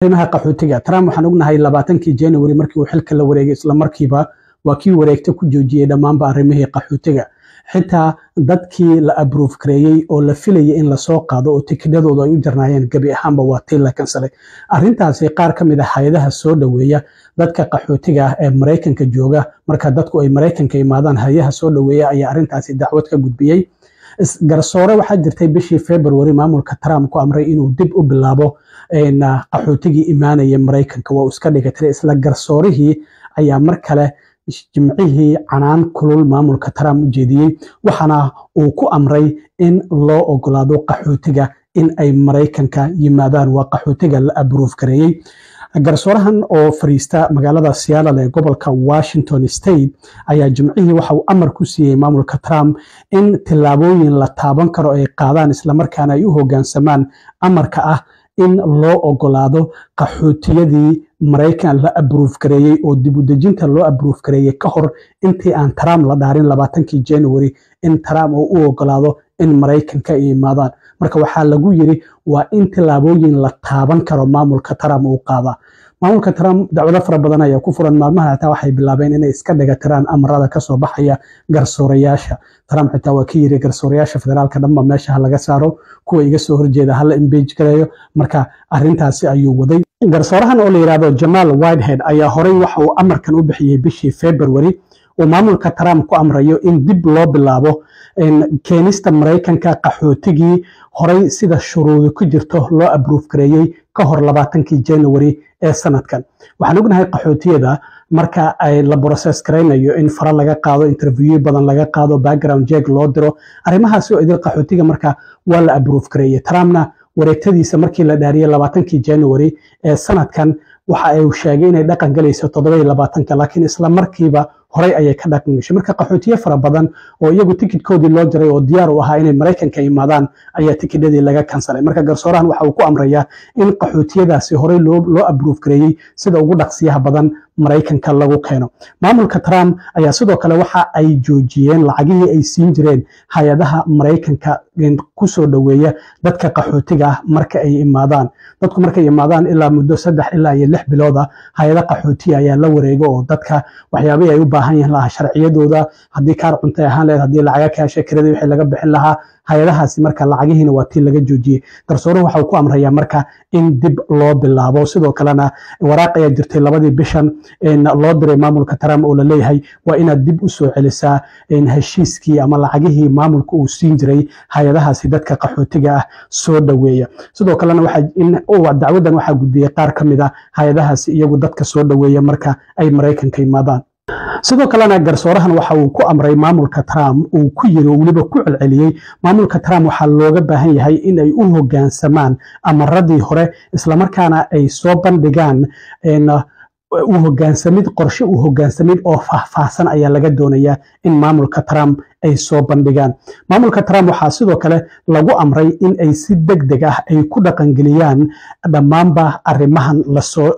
arrimaha qaxootiga Trump waxaan ognahay 20kii January markii uu xilka la wareegay isla markiiba waa kii wareegta ku joojiyay dhammaanba arrimihii qaxootiga xitaa dadkii la approve gareeyay oo la filayay in la soo qaado oo tikidadooda ay u jarnaayeen gabi ahaanba waa tii la kansalay arrintaasi qaar ka mid ah hay'adaha soo dhaweeya dadka qaxootiga ah ee Mareykanka jooga marka dadku ay Mareykanka imaadaan hay'adaha soo dhaweeya ayaa arrintaasi dacwad ka gudbiyay garsoore waxaa jirtay bishii February maamulka Trump ku amray inuu dib u bilaabo qaxootigii imaanaya Mareykanka waa iska dhigatay isla garsoorihii ayaa mar kale jimcihii canaan kulul maamulka Trump u jeediyay waxana uu ku amray in loo ogolaado qaxootiga in ay Mareykanka yimaadaan waa qaxootiga la approve gareeyay garsoorahan oo fariista magaalada Seattle ee gobolka Washington State ayaa jimcihii waxa uu amar ku siiyay maamulka Trump in tillaabooyin la taaban karo ay qaadaan isla markaana ay u hoggaansamaan amarka ah in loo ogolaado qaxootiyadii Mareykan la approve gareeyay oo dib u dejinta loo approve gareeyay ka hor intii aan Trump la dhaarin 20kii January in Trump uu u ogolaado in Mareykanka ay imaadaan marka waxaa lagu yiri waa in tillaabooyin la taaban karo maamulka Trump uu qaada maamulka Trump dacwado fara badan ayaa ku furan maalmaha taa waxay bilaabeen inay iska dhigatiraan amarada ka soo baxaya garsoorayaasha Trump xitaa waa ka yiri garsoorayaasha federaalka dhanba meesha laga saaro kuwa iga soo horjeeda hal impeach gareeyo marka arrintaasi ayuu waday garsoorahan oo la yiraahdo Jamal Whitehead ayaa horey waxa uu amarkan u bixiyay bishii February oo maamulka Trump ku amrayo in dib loo bilaabo keenista Mareykanka qaxootigii horey sida shuruudo ku jirto loo approve gareeyay ka hor 20kii January ee sanadkan waxaan ognahay qaxootiyada marka ay la process gareynayo in fara laga qaado interview badan laga qaado background check loo diro arrimahaas oo idil qaxootiga marka waa la approve gareeyay Trumpna wareegtadiisa markii la dhaariyay 20kii January ee sanadkan waxa ay sheegay inay dhaqan galayso 27 laakiin isla markiiba horey ayay ka dhaqan gashay marka qaxootiye fara badan oo iyagu tikidkoodii loo jaray oo diyaar u ahaa inay Mareykanka imaadaan ayaa tikidadii laga kansalay marka garsoorahan waxa uu ku amrayaa in qaxootiyadaasi horey loo approve gareeyay sida ugu dhaqsiyaha badan Mareykanka lagu keeno maamulka Trump ayaa sidoo kale waxa ay joojiyeen lacagihii ay siin jireen hay'adaha Mareykanka ku soo dhaweeya dadka qaxootiga ah marka ay imaadaan dadku markay imaadaan ilaa muddo 3 ilaa 6 bilood hay'adaha qaxootiga ayaa la wareego oo dadka waxyaabaha ay u baahan yihiin laha sharciyadooda hadii kaar cunto ahaan leeyahay hadii lacag ka sheekada wixii laga bixin lahaa hay'adahaasi marka lacagihiina waa tii laga joojiyay garsooruhu waxa uu ku amrayaa marka in dib loo bilaabo sidoo kalena waraaq ayaa jirtay 2 bishan loo diray maamulka Trump oo la leeyahay waa inaad dib u soo celisaa heshiiskii ama lacagihii maamulka uu siin jiray hay'adahaasi dadka qaxootiga ah soo dhaweeya sidoo kalena waxa dacwadan waxa gudbiyay qaar ka mid ah hay'adahaasi iyagu dadka soo dhaweeya marka ay Mareykanka imaadaan sidoo kalena garsoorahan waxa uu ku amray maamulka Trump uu ku yiri waliba ku celceliyay maamulka Trump waxa looga baahan yahay in ay u hoggaansamaan amaradii hore isla markaana ay soo bandhigaan qorshe u hoggaansamid oo faahfaahsan ayaa laga doonayaa in maamulka Trump ay soo bandhigaan maamulka Trump waxa sidoo kale lagu amray in ay si degdeg ah ay ku dhaqan galiyaan dhammaanba arrimahan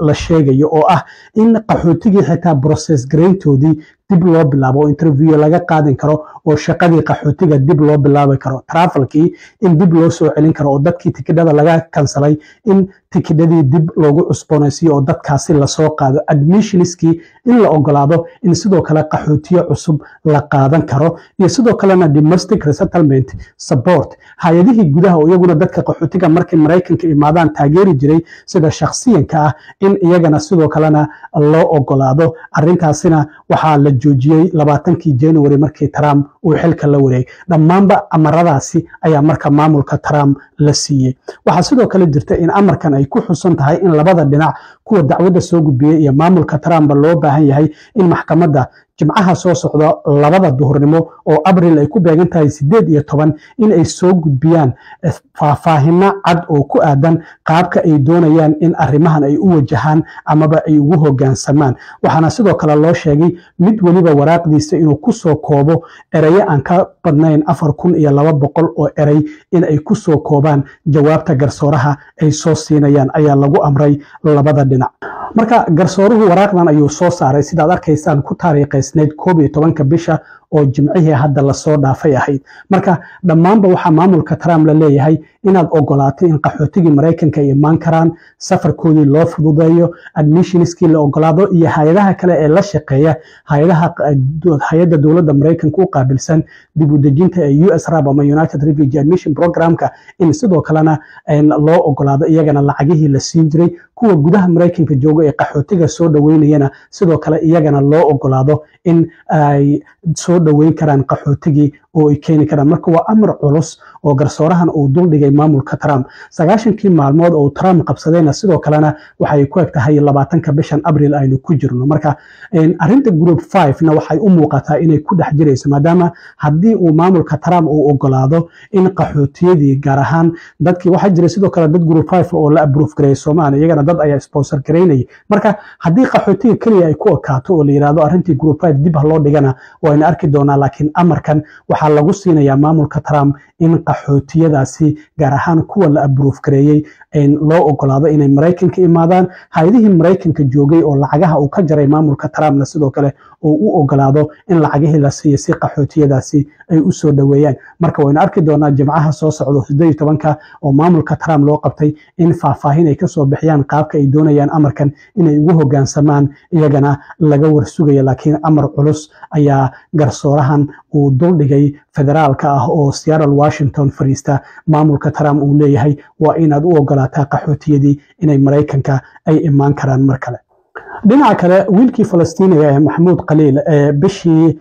la sheegayo oo ah in qaxootigii xitaa process gareyntoodii dib loo bilaabo interview laga qaadan karo oo shaqadii qaxootiga dib loo bilaabi karo travelkii in dib loo soo celin karo oo dadkii tikidada laga kansalay in tikidadii dib loogu cusboonaysiyo oo dadkaasi la soo qaado admissionskii in la ogolaado in sidoo kale qaxootiye cusub la qaadan karo iyo sidoo kalena domestic resettlement support hay'adihii gudaha oo iyaguna dadka qaxootiga markay Mareykanka imaadaan taageeri jiray sida shakhsiyanka ah in iyagana sidoo kalena loo ogolaado arrintaasina waxa la joojiyay 20kii January markii Trump uu xilka la wareegay dhammaanba amaradaasi ayaa marka maamulka Trump la siiyay waxa sidoo kale jirta in amarkan ay ku xusan tahay in labada dhinac kuwa dacwada soo gudbiyay iyo maamulka Trump loo baahan yahay in maxkamadda jimcaha soo socda 2 duhurnimo oo Abriil ay ku beegan tahay 18 in ay soo gudbiyaan faahfaahin cad oo ku aadan qaabka ay doonayaan in arrimahan ay u wajahaan amaba ay ugu hoggaansamaan waxaana sidoo kale loo sheegay mid waliba waraaqdiisa inuu ku soo koobo erayo aan ka badnayn 4200 oo eray in ay ku soo koobaan jawaabta garsooraha ay soo siinayaan ayaa lagu amray labada dhinac marka garsooruhu waraaqdan ayuu soo saaray sidaad arkaysaan ku taariikhaysneed 11 bisha oo jimcihii hadda lasoo dhaafay ahayd marka dhammaanba waxaa maamulka Trump la leeyahay inaad ogolaatay in qaxootigii Mareykanka ay imaan karaan safarkoodii loo fududeeyo admissionskii la ogolaado iyo hay'adaha kale ee la shaqeeya hay'adda dowladda Mareykanka u qaabilsan dib u dejinta ee USRAB ama United Refugee Admission Programka in sidoo kalena loo ogolaado iyagana lacagihii la siin jiray kuwa gudaha Mareykanka jooga ee qaxootiga soo dhaweynayana sidoo kale iyagana loo ogolaado in ay soo dhaweyn karaan qaxootigii oo ay keeni karaan marka waa amar culus oo garsoorahan uu dul dhigay maamulka Trump 90kii maalmood oo Trump qabsadayna sidoo kalena waxay ku egtahay 20ka bishan Abriil aynu ku jirno marka arinta group 5 na waxay u muuqataa inay ku dhex jirayso maadaama haddii uu maamulka Trump uu ogolaado in qaxootiyadii gaar ahaan dadkii waxa jiray sidoo kale dad group 5 oo la approve gareeyay Soomaaliya iyagana dad ayaa sponsor gareynay marka haddii qaxootiga kaliya ay ku ekaato oo la yiraahdo arintii group 5 dib loo dhigana waa arki doonaa laakiin amarkan waxaa lagu siinayaa maamulka Trump in qaxootiyadaasi gaar ahaan kuwa la approve gareeyay loo ogolaado inay Mareykanka imaadaan hay'adihii Mareykanka joogay oo lacagaha uu ka jaray maamulka Trumpna sidoo kale oo u ogolaado in lacagihii la siiyo si qaxootiyadaasi ay u soo dhaweeyaan marka wayna arki doonaa jimcaha soo socdo 18ka oo maamulka Trump loo qabtay in faahfaahin ay ka soo bixiyaan qaabka ay doonayaan amarkan inay ugu hoggaansamaan iyagana laga warsugayo laakiin amar culus ayaa garsoorahan uu dul dhigay federaalka ah oo Seattle Washington fariista maamulka Trump uu leeyahay waa inaad u ogolaataa qaxootiyadii inay Mareykanka ay imaan karaan mar kale dhinaca kale wiilkii Falastiiniga ee Maxamuud Khaliil ee bishii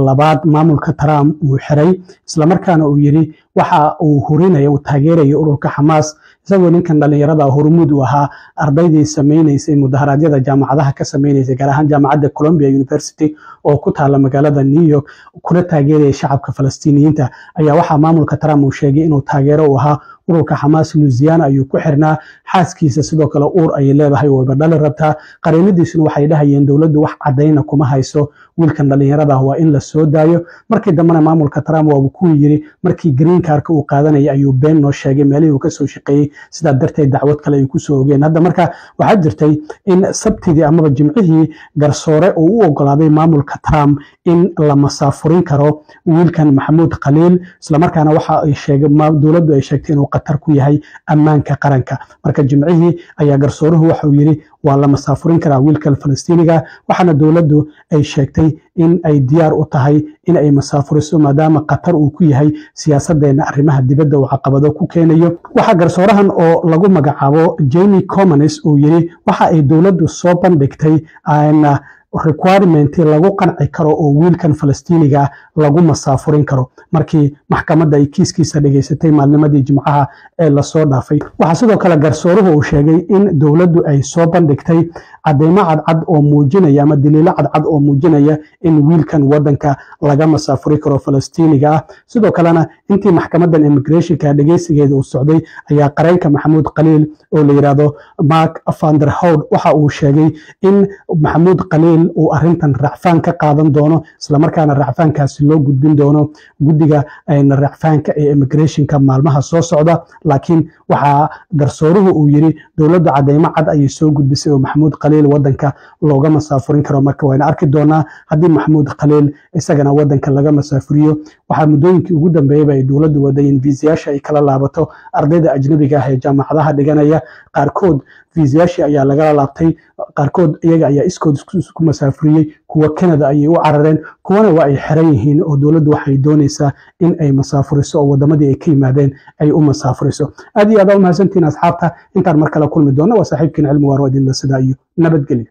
labaad maamulka Trump uu xiray isla markaana uu yiri waxa uu hurinayo uu taageerayo ururka Hamas isagoo ninkan dhalinyarada hormuud u ahaa ardaydii sameeynayay mudaharaadyada jaamacadaha ka sameeynayay gaar ahaan jaamacadda Columbia University oo ku taala magaalada New York kuna taageeraya shacabka Falastiiniyiinta ayaa waxa maamulka Trump uu sheegay inuu taageero u ahaa ururka Hamas Louisiana ayuu ku xirnaa xaaskiisa sidoo kale uur ay leedahay oo badal rabtaa qareemadiisuna waxay dhahayeen dawladdu wax cadeyna kuma hayso wiilkan dhalinyarada waa in la soo daayo markii dambana maamulka Trump waa ku yiri markii green card uu qaadanayay ayuu been noo sheegay meelihii uu ka soo shaqeeyay sida darteed dacwad kale ay ku soo ogeen hadda marka waxa jirtay in sabtidii ama jimcihii garsoore uu u ogolaaday maamulka Trump in la masaafurin karo wiilkan Maxamuud Khaliil isla markaana waxa ay sheegay dawladdu ay sheegtay inuu qatar ku yahay ammaanka qaranka marka jimcihii ayaa garsooruhu waxa uu yiri waa la masaafurin karaa wiilka Falastiiniga waxaana dawladdu ay sheegtay in ay diyaar u tahay in ay masaafuriso maadaama qatar uu ku yahay siyaasadeena arrimaha dibadda oo caqabado ku keenayo waxa garsoorahan oo lagu magacaabo Jamie Comanis uu yiri waxa ay dawladdu soo bandhigtay requirement lagu qanci karo oo wiilkan Falastiiniga lagu masaafurin karo markii maxkamadda ay kiiskiisa dhageysatay maalnimadii jimcaha ee la soo dhaafay waxa sidoo kale garsooruhu uu sheegay in dawladdu ay soo bandhigtay cadeymo cadcad oo muujinaya ama daliilo cadcad oo muujinaya in wiilkan wadanka laga masaafuri karo Falastiiniga sidoo kalena intii maxkamaddan immigrationka dhageysigeeda uu socday ayaa qareenka Maxamuud Khaliil oo la yiraahdo Mark van der Hout waxa uu sheegay in Maxamuud Khaliil uu arintan racfaan ka qaadan doono isla markaana racfaankaasi loo gudbin doono guddiga racfaanka ee immigrationka maalmaha soo socda laakiin waxa garsooruhu uu yiri dawladdu cadeymo cad ay soo gudbisay oo Maxamuud Khaliil wadanka looga masaafurin karo marka wayna arki doonaa haddii Maxamuud Khaliil isagana wadanka laga masaafuriyo waxa muddooyinkii ugu dambeeyay ay dawladdu wadayeen viisayaasha ay kala laabato ardayda ajnabiga ah ee jaamacadaha dhiganaya qaarkood viisayaasha ayaa laga laabtay qaarkood iyaga ayaa iskood isku masaafuriyay kuwa Canada ayay u carareen kuwana waa ay xiran yihiin oo dawladdu waxay doonaysaa in ay masaafuriso oo wadamadii ay ka yimaadeen ay u masaafuriso aad iyo aad u mahadsantiin asxaabta intaan mar kale kulmi doona waa saaxiibkiin cilmi waarwadin la sidaa iyo nabadgelyo